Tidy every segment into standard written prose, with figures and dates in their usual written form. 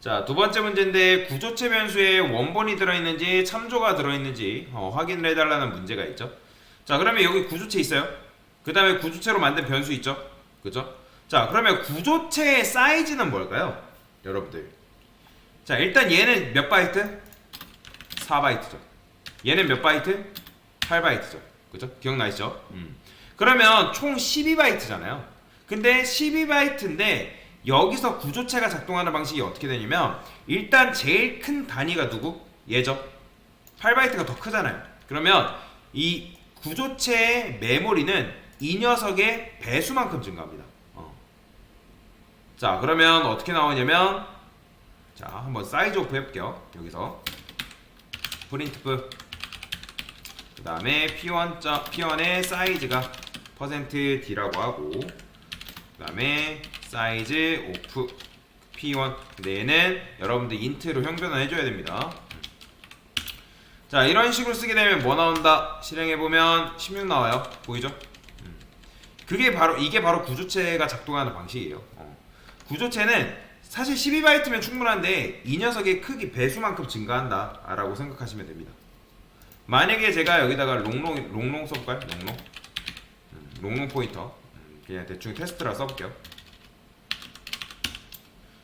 자, 두 번째 문제인데 구조체 변수에 원본이 들어있는지 참조가 들어있는지 확인을 해달라는 문제가 있죠. 자, 그러면 여기 구조체 있어요. 그 다음에 구조체로 만든 변수 있죠. 그죠? 자, 그러면 구조체의 사이즈는 뭘까요? 여러분들. 자, 일단 얘는 몇 바이트? 4바이트죠. 얘는 몇 바이트? 8바이트죠. 그죠? 기억나시죠? 그러면 총 12바이트잖아요. 근데 12바이트인데 여기서 구조체가 작동하는 방식이 어떻게 되냐면 일단 제일 큰 단위가 누구? 얘죠. 8바이트가 더 크잖아요. 그러면 이 구조체의 메모리는 이 녀석의 배수만큼 증가합니다. 자, 그러면 어떻게 나오냐면 자, 한번 사이즈 오프 해볼게요. 여기서 프린트프 그 다음에 P1의 사이즈가 %D라고 하고 그 다음에 사이즈 오프 P1 근데 얘는 여러분들 인트로 형변을 해줘야 됩니다. 자, 이런 식으로 쓰게 되면 뭐 나온다? 실행해보면 16 나와요. 보이죠? 이게 바로 구조체가 작동하는 방식이에요. 구조체는 사실 12바이트면 충분한데 이 녀석의 크기 배수만큼 증가한다 라고 생각하시면 됩니다. 만약에 제가 여기다가 롱롱 써볼까요? 롱롱 포인터 그냥 대충 테스트라 써볼게요.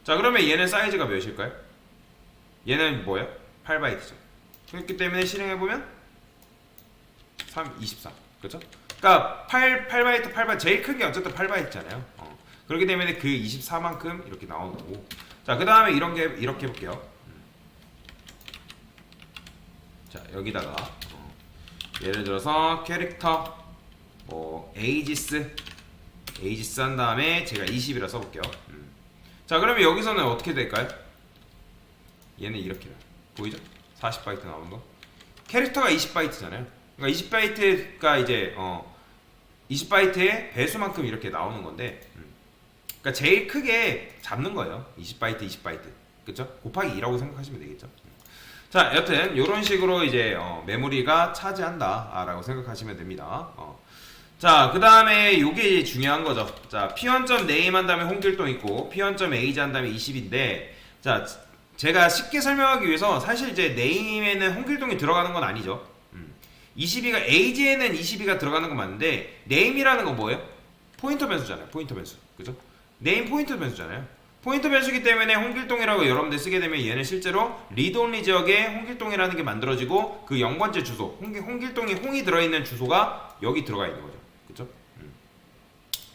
자, 그러면 얘는 사이즈가 몇일까요? 얘는 뭐예요? 8바이트죠. 그렇기 때문에 실행해보면 24 그렇죠? 그러니까 8바이트 제일 큰 게 어쨌든 8바이트잖아요. 그렇기 때문에 그 24만큼 이렇게 나오는 거고. 자, 그 다음에 이렇게 해볼게요. 자, 여기다가 예를 들어서 캐릭터 에이지스 한 다음에 제가 20이라 써볼게요. 자, 그러면 여기서는 어떻게 될까요? 얘는 이렇게 보이죠? 40바이트 나오는 거. 캐릭터가 20바이트잖아요. 그러니까 20바이트가 이제 20바이트의 배수만큼 이렇게 나오는 건데, 그러니까 제일 크게 잡는 거예요. 20바이트. 그쵸? 곱하기 2라고 생각하시면 되겠죠. 자, 여튼 이런 식으로 이제 메모리가 차지한다 라고 생각하시면 됩니다. 자, 그 다음에 요게 중요한 거죠. 자, P1.name 한 다음에 홍길동 있고 P1.age 한 다음에 20인데, 자, 제가 쉽게 설명하기 위해서 사실 이제 name에는 홍길동이 들어가는 건 아니죠. 22가 age에는 22가 들어가는 건 맞는데 name이라는 건 뭐예요? 포인터 변수잖아요. 포인터 변수. 그죠? name 포인터 변수잖아요. 포인터 변수기 때문에 홍길동이라고 여러분들 쓰게 되면 얘는 실제로 리드 온리 지역에 홍길동이라는 게 만들어지고 그 0번째 주소, 홍길동이 홍이 들어있는 주소가 여기 들어가 있는 거죠. 그쵸?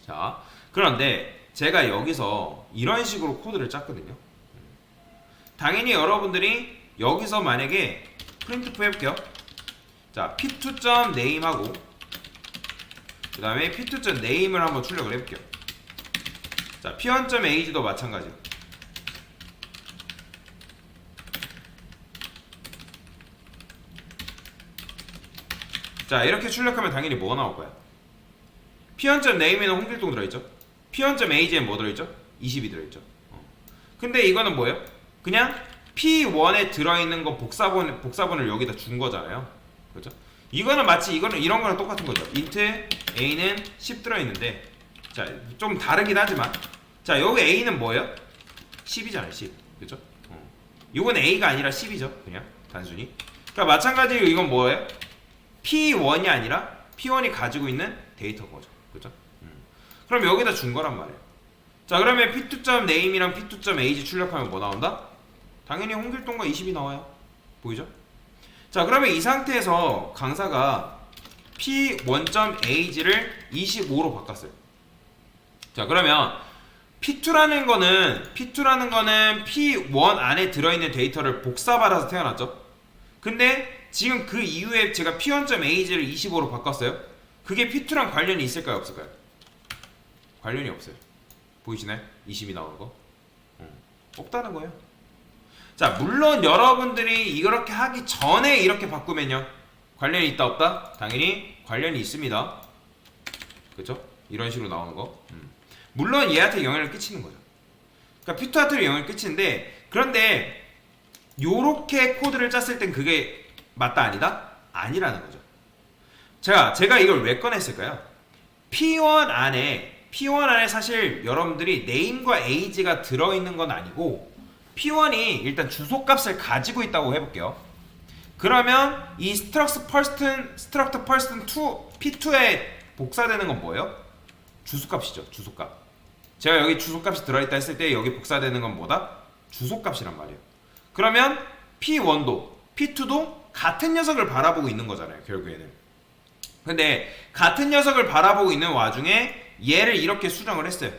자, 그런데 제가 여기서 이런 식으로 코드를 짰거든요. 당연히 여러분들이 여기서 만약에 프린트프 해볼게요. 자, p2.name 하고 그 다음에 p2.name을 한번 출력을 해볼게요. 자, p1.age도 마찬가지로 자, 이렇게 출력하면 당연히 뭐가 나올 거야? p1.name에는 홍길동 들어있죠? p1.age에는 뭐 들어있죠? 20이 들어있죠. 근데 이거는 뭐예요? 그냥 p1에 들어있는 거 복사본을 여기다 준 거잖아요. 그렇죠? 이거는 마치 이런 거랑 똑같은 거죠. int a는 10 들어있는데, 자, 좀 다르긴 하지만, 자, 여기 a는 뭐예요? 10이잖아요. 10. 그죠? 이건 a가 아니라 10이죠. 그냥 단순히. 그러니까 마찬가지로 이건 뭐예요? p1이 아니라 p1이 가지고 있는 데이터인 거죠. 그죠? 그럼 여기다 준 거란 말이에요. 자, 그러면 p2.name이랑 p2.age 출력하면 뭐 나온다? 당연히 홍길동과 20이 나와요. 보이죠? 자, 그러면 이 상태에서 강사가 p1.age를 25로 바꿨어요. 자, 그러면 p2라는 거는 p1 안에 들어있는 데이터를 복사받아서 태어났죠. 근데 지금 그 이후에 제가 p1.age를 25로 바꿨어요. 그게 p2랑 관련이 있을까요? 없을까요? 관련이 없어요. 보이시나요? 20이 나오는 거? 없다는 거예요. 자, 물론 여러분들이 이렇게 하기 전에 이렇게 바꾸면요, 관련이 있다 없다? 당연히 관련이 있습니다. 그쵸? 이런 식으로 나오는 거. 물론 얘한테 영향을 끼치는 거죠. 그러니까 p2한테 영향을 끼치는데, 그런데 요렇게 코드를 짰을 땐 그게 맞다 아니다? 아니라는 거죠. 제가 이걸 왜 꺼냈을까요? P1 안에 사실 여러분들이 name과 age가 들어있는 건 아니고 P1이 일단 주소값을 가지고 있다고 해볼게요. 그러면 이 struct person 2 P2에 복사되는 건 뭐예요? 주소값이죠. 주소값. 제가 여기 주소값이 들어있다 했을 때 여기 복사되는 건 뭐다? 주소값이란 말이에요. 그러면 P1도 P2도 같은 녀석을 바라보고 있는 거잖아요. 결국에는. 근데 같은 녀석을 바라보고 있는 와중에 얘를 이렇게 수정을 했어요.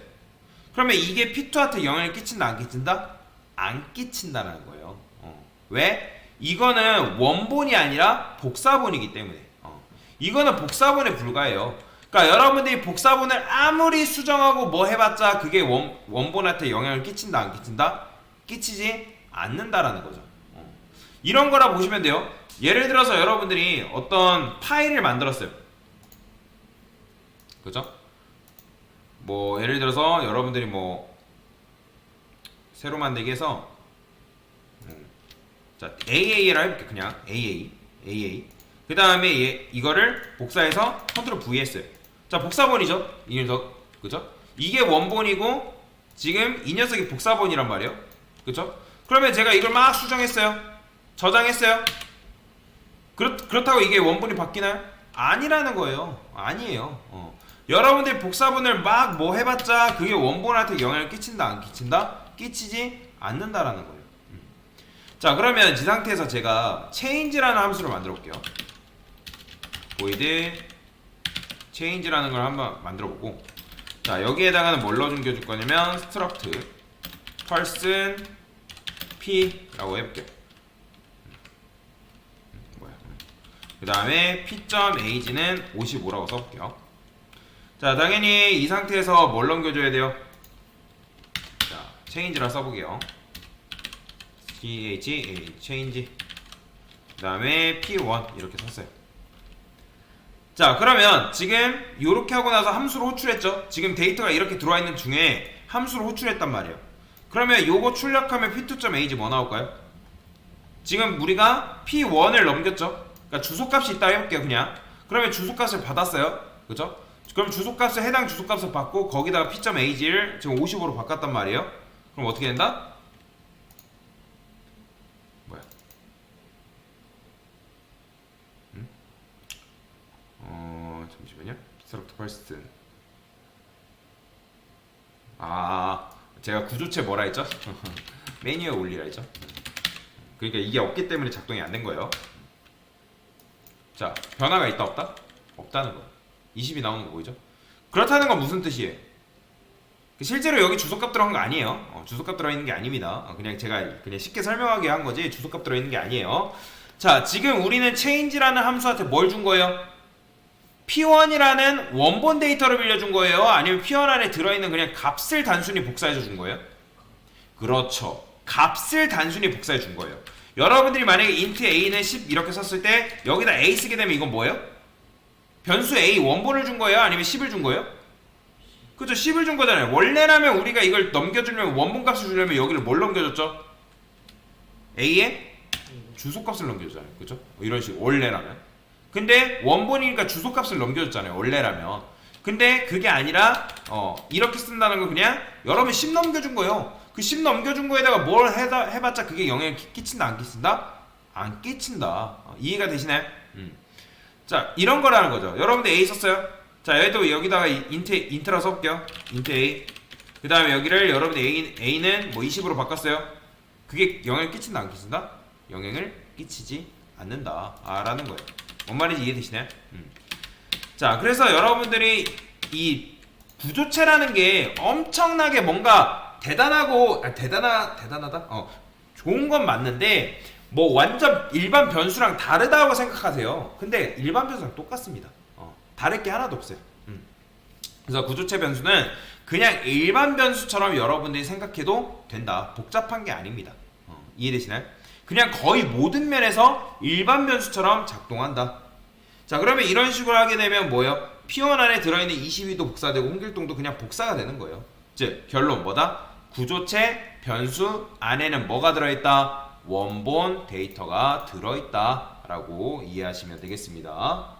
그러면 이게 P2한테 영향을 끼친다 안 끼친다? 안 끼친다라는 거예요. 왜? 이거는 원본이 아니라 복사본이기 때문에. 이거는 복사본에 불과해요. 그러니까 여러분들이 복사본을 아무리 수정하고 뭐 해봤자 그게 원본한테 영향을 끼친다 안 끼친다? 끼치지 않는다라는 거죠. 이런 거라 보시면 돼요. 예를 들어서 여러분들이 어떤 파일을 만들었어요. 그죠? 뭐 예를 들어서 여러분들이 뭐 새로 만들기 해서 자 AA라 해볼게. 그냥 AA 그 다음에 이거를 복사해서 컨트롤 V 했어요. 자 복사본이죠 이 녀석. 그죠? 이게 원본이고 지금 이 녀석이 복사본이란 말이에요. 그죠? 그러면 제가 이걸 막 수정했어요. 저장했어요. 그렇다고 이게 원본이 바뀌나요? 아니라는 거예요. 아니에요. 여러분들 복사본을 막 뭐 해봤자 그게 원본한테 영향을 끼친다 안 끼친다? 끼치지 않는다라는 거예요. 자 그러면 이 상태에서 제가 change라는 함수를 만들어 볼게요. void change라는 걸 한번 만들어 보고, 자 여기에다가는 뭘 넣어줄 거냐면 struct person p 라고 해볼게요. 그 다음에 p.age는 55라고 써볼게요. 자 당연히 이 상태에서 뭘 넘겨줘야 돼요? 자 change라 써보게요. change 그 다음에 p1 이렇게 썼어요. 자 그러면 지금 이렇게 하고 나서 함수를 호출했죠. 지금 데이터가 이렇게 들어와 있는 중에 함수를 호출했단 말이에요. 그러면 요거 출력하면 p2.age 뭐 나올까요? 지금 우리가 p1을 넘겼죠. 그러니까 주소값이 있다 해볼게요. 그냥 그러면 주소값을 받았어요. 그죠? 그럼 주소값을 해당 주소값을 받고 거기다가 p.age를 지금 50으로 바꿨단 말이에요. 그럼 어떻게 된다? 뭐야? 잠시만요. struct person. 제가 구조체 뭐라 했죠? 메뉴에 올리라 했죠. 그러니까 이게 없기 때문에 작동이 안 된 거예요. 자, 변화가 있다 없다? 없다는 거. 20이 나오는 거 보이죠? 그렇다는 건 무슨 뜻이에요? 실제로 여기 주소값 들어간 거 아니에요. 주소값 들어있는 게 아닙니다. 그냥 제가 그냥 쉽게 설명하게 한 거지 주소값 들어있는 게 아니에요. 자, 지금 우리는 change라는 함수한테 뭘 준 거예요? P1이라는 원본 데이터를 빌려준 거예요? 아니면 P1 안에 들어있는 그냥 값을 단순히 복사해서 준 거예요? 그렇죠. 값을 단순히 복사해 준 거예요. 여러분들이 만약에 int a는 10 이렇게 썼을 때 여기다 a 쓰게 되면 이건 뭐예요? 변수 a 원본을 준 거예요? 아니면 10을 준 거예요? 그죠? 10을 준 거잖아요. 원래라면 우리가 이걸 넘겨주려면 원본 값을 주려면 여기를 뭘 넘겨줬죠? a의 주소값을 넘겨줬잖아요. 그죠? 이런 식으로 원래라면. 근데 원본이니까 주소값을 넘겨줬잖아요. 원래라면. 근데 그게 아니라 이렇게 쓴다는 건 그냥 여러분 10 넘겨준 거예요. 그 10 넘겨준 거에다가 뭘 해봤자 그게 영향을 끼친다 안 끼친다? 안 끼친다. 이해가 되시나요? 자 이런 거라는 거죠. 여러분들 A 썼어요? 자 여기다가 int라 써볼게요. int A 그 다음에 여기를 여러분들 A는 뭐 20으로 바꿨어요. 그게 영향을 끼친다 안 끼친다? 영향을 끼치지 않는다 라는 거예요. 뭔 말인지 이해되시나요? 자 그래서 여러분들이 이 구조체라는 게 엄청나게 뭔가 대단하다? 좋은 건 맞는데 뭐 완전 일반 변수랑 다르다고 생각하세요. 근데 일반 변수랑 똑같습니다. 다를 게 하나도 없어요. 그래서 구조체 변수는 그냥 일반 변수처럼 여러분들이 생각해도 된다. 복잡한 게 아닙니다. 이해되시나요? 그냥 거의 모든 면에서 일반 변수처럼 작동한다. 자 그러면 이런 식으로 하게 되면 뭐예요? P1 안에 들어있는 22도 복사되고 홍길동도 그냥 복사가 되는 거예요. 즉 결론 뭐다? 구조체 변수 안에는 뭐가 들어있다? 원본 데이터가 들어있다 라고 이해하시면 되겠습니다.